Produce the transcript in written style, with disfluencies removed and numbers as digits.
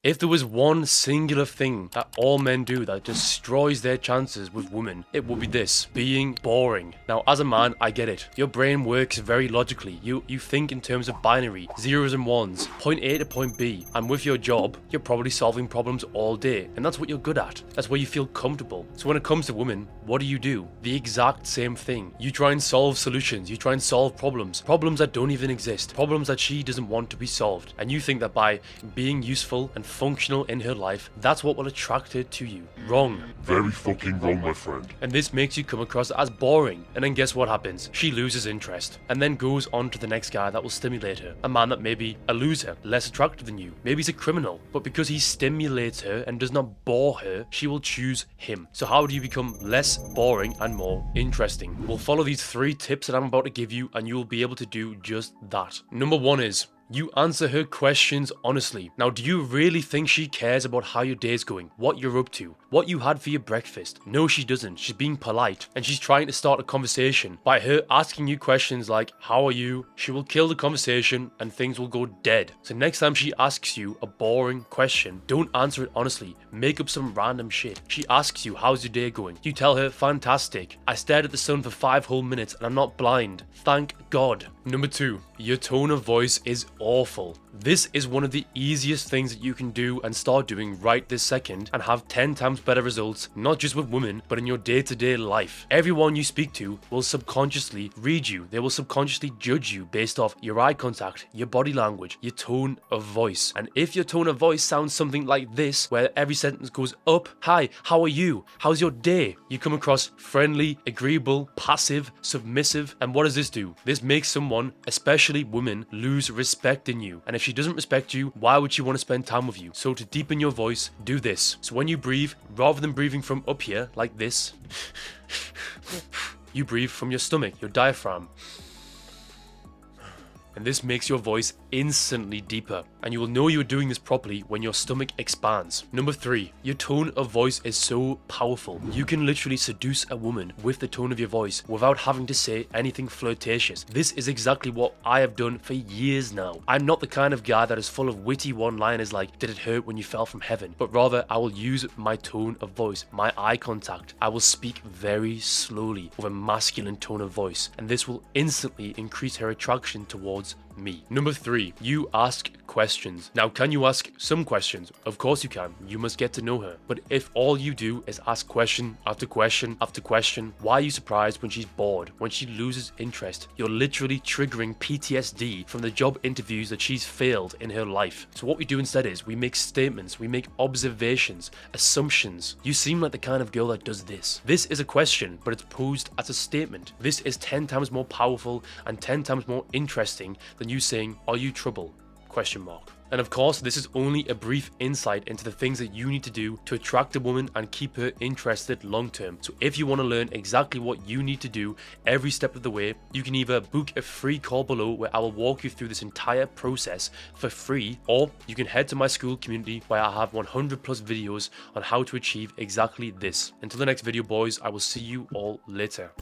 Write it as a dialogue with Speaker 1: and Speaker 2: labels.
Speaker 1: If there was one singular thing that all men do that destroys their chances with women, it would be this: being boring. Now, as a man, I get it. Your brain works very logically. You think in terms of binary, zeros and ones, point A to point B. And with your job, you're probably solving problems all day. And that's what you're good at. That's where you feel comfortable. So when it comes to women, what do? The exact same thing. You try and solve solutions. You try and solve problems. Problems that don't even exist. Problems that she doesn't want to be solved. And you think that by being useful and functional in her life, that's what will attract her to you. Wrong.
Speaker 2: Very fucking wrong, my friend.
Speaker 1: And this makes you come across as boring. And then guess what happens? She loses interest. And then goes on to the next guy that will stimulate her. A man that may be a loser, less attractive than you. Maybe he's a criminal. But because he stimulates her and does not bore her, she will choose him. So how do you become less boring and more interesting? We'll follow these 3 tips that I'm about to give you and you will be able to do just that. Number 1 is: you answer her questions honestly. Now, do you really think she cares about how your day's going, what you're up to, what you had for your breakfast? No, she doesn't. She's being polite and she's trying to start a conversation. By her asking you questions like, how are you? She will kill the conversation and things will go dead. So next time she asks you a boring question, don't answer it honestly. Make up some random shit. She asks you, how's your day going? You tell her, fantastic. I stared at the sun for 5 whole minutes and I'm not blind. Thank God. Number 2, your tone of voice is awful. This is one of the easiest things that you can do and start doing right this second and have 10 times better results, not just with women, but in your day-to-day life. Everyone you speak to will subconsciously read you. They will subconsciously judge you based off your eye contact, your body language, your tone of voice. And if your tone of voice sounds something like this, where every sentence goes up, hi, how are you? How's your day? You come across friendly, agreeable, passive, submissive. And what does this do? This makes someone, especially women, lose respect in you. And if she doesn't respect you, why would she want to spend time with you? So to deepen your voice, do this. So when you breathe, rather than breathing from up here, like this, you breathe from your stomach, your diaphragm. And this makes your voice instantly deeper. And you will know you're doing this properly when your stomach expands. Number 3, your tone of voice is so powerful. You can literally seduce a woman with the tone of your voice without having to say anything flirtatious. This is exactly what I have done for years now. I'm not the kind of guy that is full of witty one-liners like, did it hurt when you fell from heaven? But rather, I will use my tone of voice, my eye contact. I will speak very slowly with a masculine tone of voice. And this will instantly increase her attraction towards me. Number 3, you ask questions. Now, can you ask some questions? Of course you can. You must get to know her. But if all you do is ask question after question after question, why are you surprised when she's bored, when she loses interest? You're literally triggering PTSD from the job interviews that she's failed in her life. So what we do instead is we make statements, we make observations, assumptions. You seem like the kind of girl that does this. This is a question, but it's posed as a statement. This is 10 times more powerful and 10 times more interesting than you saying, are you trouble? Question mark. And of course, this is only a brief insight into the things that you need to do to attract a woman and keep her interested long term. So if you want to learn exactly what you need to do every step of the way, you can either book a free call below where I will walk you through this entire process for free, or you can head to my school community where I have 100 plus videos on how to achieve exactly this. Until the next video, boys, I will see you all later.